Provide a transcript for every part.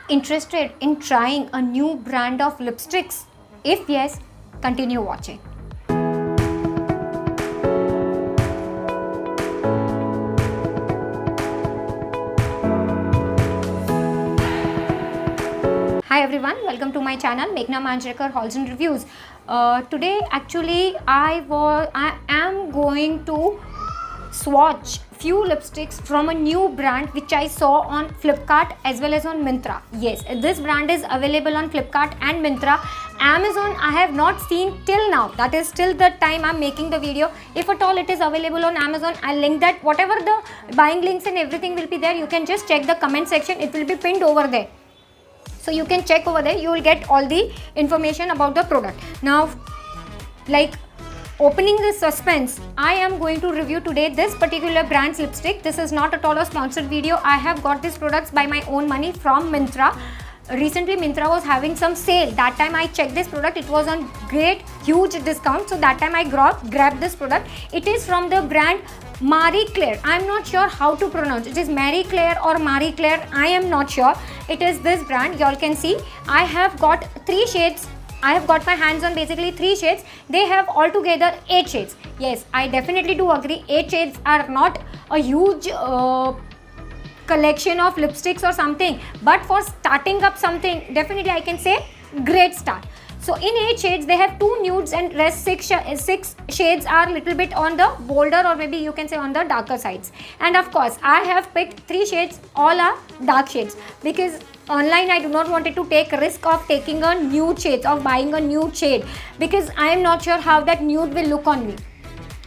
interested in trying a new brand of lipsticks? If yes, continue watching. Hi everyone, welcome to my channel Meghna Manjrekar Hauls and Reviews. Today actually I am going to swatch few lipsticks from a new brand which I saw on Flipkart as well as on Myntra. Yes, this brand is available on Flipkart and Myntra. Amazon I have not seen till now, that is till the time I'm making the video. If at all it is available on Amazon, I'll link that. Whatever the buying links and everything will be there, you can just check the comment section, it will be pinned over there. So you can check over there, you will get all the information about the product. Now, like opening this suspense, I am going to review today this particular brand's lipstick. This is not at all a sponsored video. I have got these products by my own money from Myntra. Recently Myntra was having some sale. That time I checked this product, it was on great huge discount. So that time I grabbed this product. It is from the brand Marie Claire. I am not sure how to pronounce it. Is Marie Claire or Marie Claire? I am not sure. It is this brand. You all can see I have got 3 shades. I have got my hands on basically 3 shades. They have altogether 8 shades. Yes, I definitely do agree. 8 shades are not a huge collection of lipsticks or something. But for starting up something, definitely I can say great start. So in 8 shades, they have 2 nudes and rest 6 shades are little bit on the bolder or maybe you can say on the darker sides. And of course, I have picked 3 shades, all are dark shades because online I do not wanted to take risk of taking a nude shade, of buying a nude shade because I am not sure how that nude will look on me.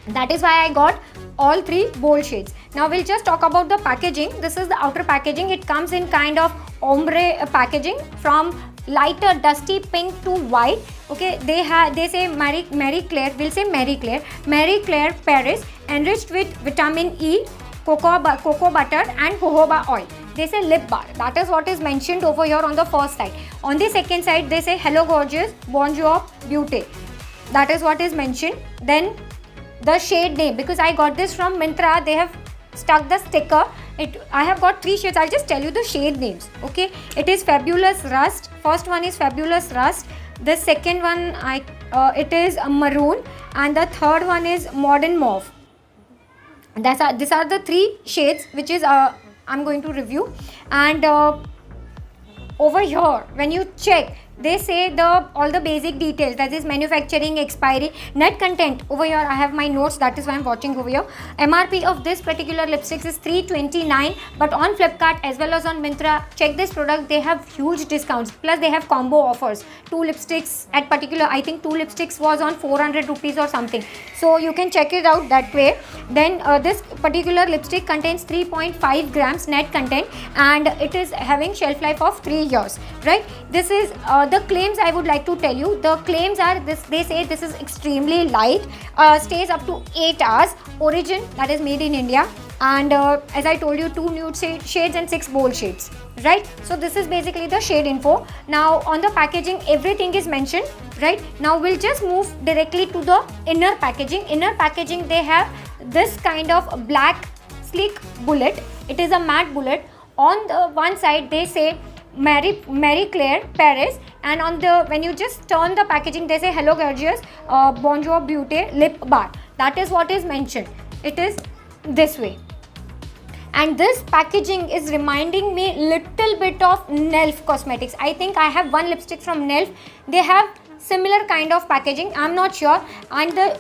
That is why I got all 3 bold shades. Now we'll just talk about the packaging. This is the outer packaging. It comes in kind of ombre packaging from lighter dusty pink to white. Okay, they say Marie Claire, we'll say Marie Claire Paris, enriched with vitamin E, cocoa butter and jojoba oil. They say lip bar. That is what is mentioned over here on the first side. On the second side they say hello gorgeous, bonjour beauty. That is what is mentioned. Then the shade name, because I got this from Myntra, they have stuck the sticker. I have got 3 shades. I'll just tell you the shade names. Okay, it is Fabulous Rust. First one is Fabulous Rust. The second one it is Maroon, and the third one is Modern Mauve. These are the 3 shades which is I'm going to review. And over here when you check, they say all the basic details, that is manufacturing, expiry, net content. Over here I have my notes, that is why I'm watching over here. MRP of this particular lipsticks is $329, but on Flipkart as well as on Myntra, check this product, they have huge discounts, plus they have combo offers. 2 lipsticks at particular, I think 2 lipsticks was on 400 rupees or something, so you can check it out that way. Then this particular lipstick contains 3.5 grams net content and it is having shelf life of 3 years, right? This is the claims I would like to tell you. The claims are this: they say this is extremely light, stays up to 8 hours, origin that is made in India, and as I told you, 2 nude shades and 6 bold shades, right? So this is basically the shade info. Now on the packaging everything is mentioned, right? Now we'll just move directly to the inner packaging. Inner packaging, they have this kind of black sleek bullet. It is a matte bullet. On the one side they say Marie Claire Paris, and on the when you just turn the packaging they say hello gorgeous, bonjour beauty lip bar. That is what is mentioned. It is this way, and this packaging is reminding me little bit of Nelf Cosmetics. I think I have one lipstick from Nelf. They have similar kind of packaging, I'm not sure, and the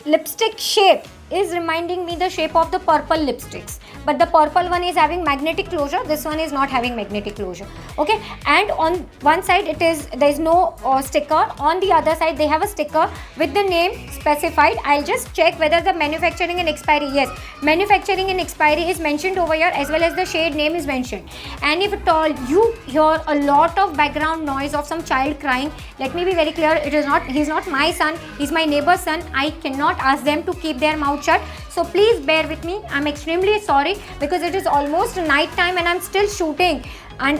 lipstick shape is reminding me the shape of the purple lipsticks, but the purple one is having magnetic closure, this one is not having magnetic closure. Okay, and on one side there is no sticker, on the other side they have a sticker with the name specified. I'll just check whether the manufacturing and expiry, yes, manufacturing and expiry is mentioned over here as well as the shade name is mentioned. And if at all you hear a lot of background noise of some child crying, let me be very clear, he's not my son, he's my neighbor's son. I cannot ask them to keep their mouth shut, so please bear with me. I'm extremely sorry because it is almost night time and I'm still shooting, and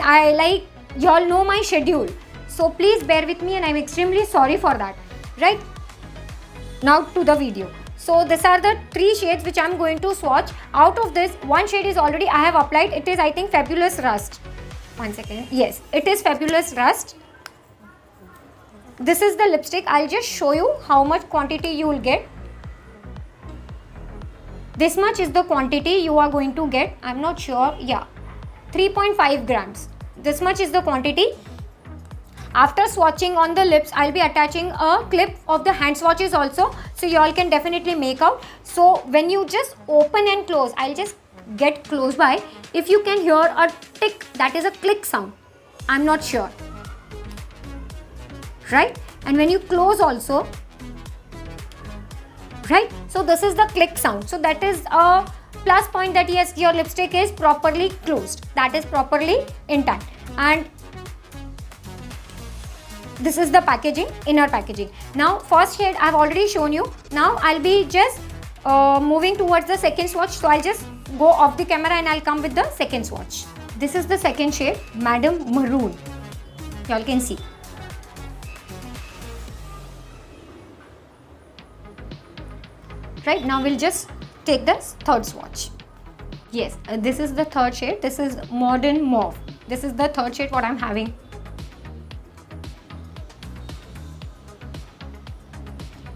y'all know my schedule, so please bear with me and I'm extremely sorry for that, right? Now to the video. So these are the 3 shades which I'm going to swatch. Out of this, one shade is already I have applied. It is, I think, Fabulous Rust. 1 second. Yes, it is Fabulous Rust. This is the lipstick. I'll just show you how much quantity you will get. This much is the quantity you are going to get. I'm not sure. Yeah, 3.5 grams. This much is the quantity. After swatching on the lips, I'll be attaching a clip of the hand swatches also, so you all can definitely make out. So when you just open and close, I'll just get close by. If you can hear a tick, that is a click sound. I'm not sure. Right? And when you close also, right? So this is the click sound. So that is a plus point that yes, your lipstick is properly closed. That is properly intact. And this is the packaging, inner packaging. Now first shade I've already shown you. Now I'll be just moving towards the second swatch. So I'll just go off the camera and I'll come with the second swatch. This is the second shade, Madam Maroon. You all can see. Right, now we'll just take the third swatch. Yes, this is the third shade. This is Modern Mauve. This is the third shade what I'm having.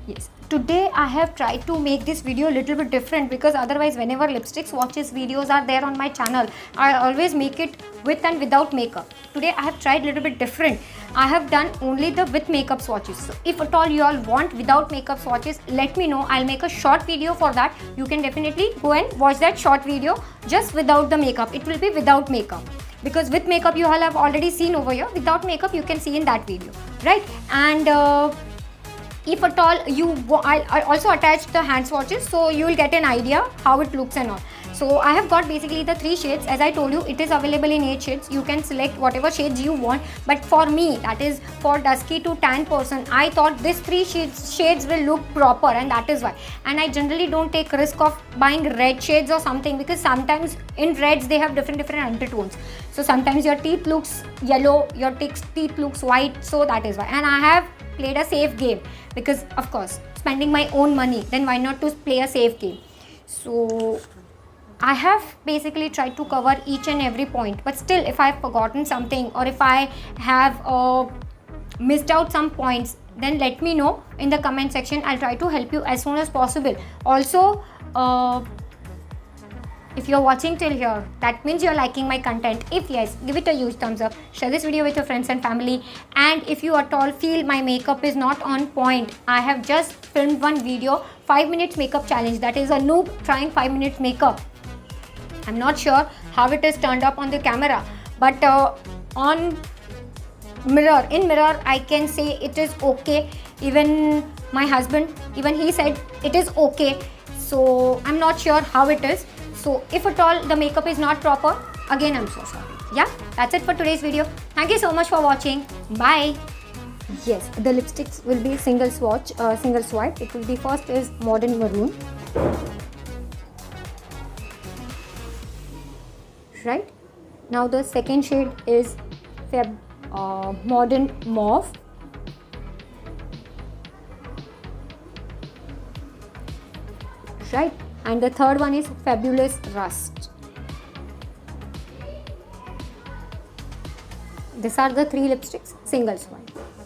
Yes, today I have tried to make this video a little bit different, because otherwise whenever lipstick swatches videos are there on my channel, I always make it with and without makeup. Today I have tried a little bit different. I have done only the with makeup swatches. So if at all you all want without makeup swatches, let me know. I'll make a short video for that. You can definitely go and watch that short video just without the makeup. It will be without makeup, because with makeup you all have already seen over here. Without makeup you can see in that video, right? And if at all I also attached the hand swatches, so you will get an idea how it looks and all. So I have got basically the 3 shades. As I told you, it is available in 8 shades. You can select whatever shades you want, but for me, that is for dusky to tan person, I thought this 3 shades will look proper, and that is why. And I generally don't take risk of buying red shades or something, because sometimes in reds they have different undertones. So sometimes your teeth looks yellow, your teeth looks white, so that is why. And I have played a safe game, because of course spending my own money, then why not to play a safe game. So I have basically tried to cover each and every point, but still if I've forgotten something, or if I have missed out some points, then let me know in the comment section. I'll try to help you as soon as possible. Also, if you're watching till here, that means you're liking my content. If yes, give it a huge thumbs up. Share this video with your friends and family. And if you at all feel my makeup is not on point, I have just filmed one video, 5 minutes makeup challenge. That is a noob trying 5 minutes makeup. I'm not sure how it is turned up on the camera, but in mirror I can say it is okay. Even my husband, even he said it is okay. So I'm not sure how it is. So if at all the makeup is not proper, again I'm so sorry. Yeah, that's it for today's video. Thank you so much for watching. Bye. Yes, the lipsticks will be single swatch, single swipe. It will be first is Modern Maroon. Right, now the second shade is Modern Mauve. Right, and the third one is Fabulous Rust. These are the 3 lipsticks, single swipe.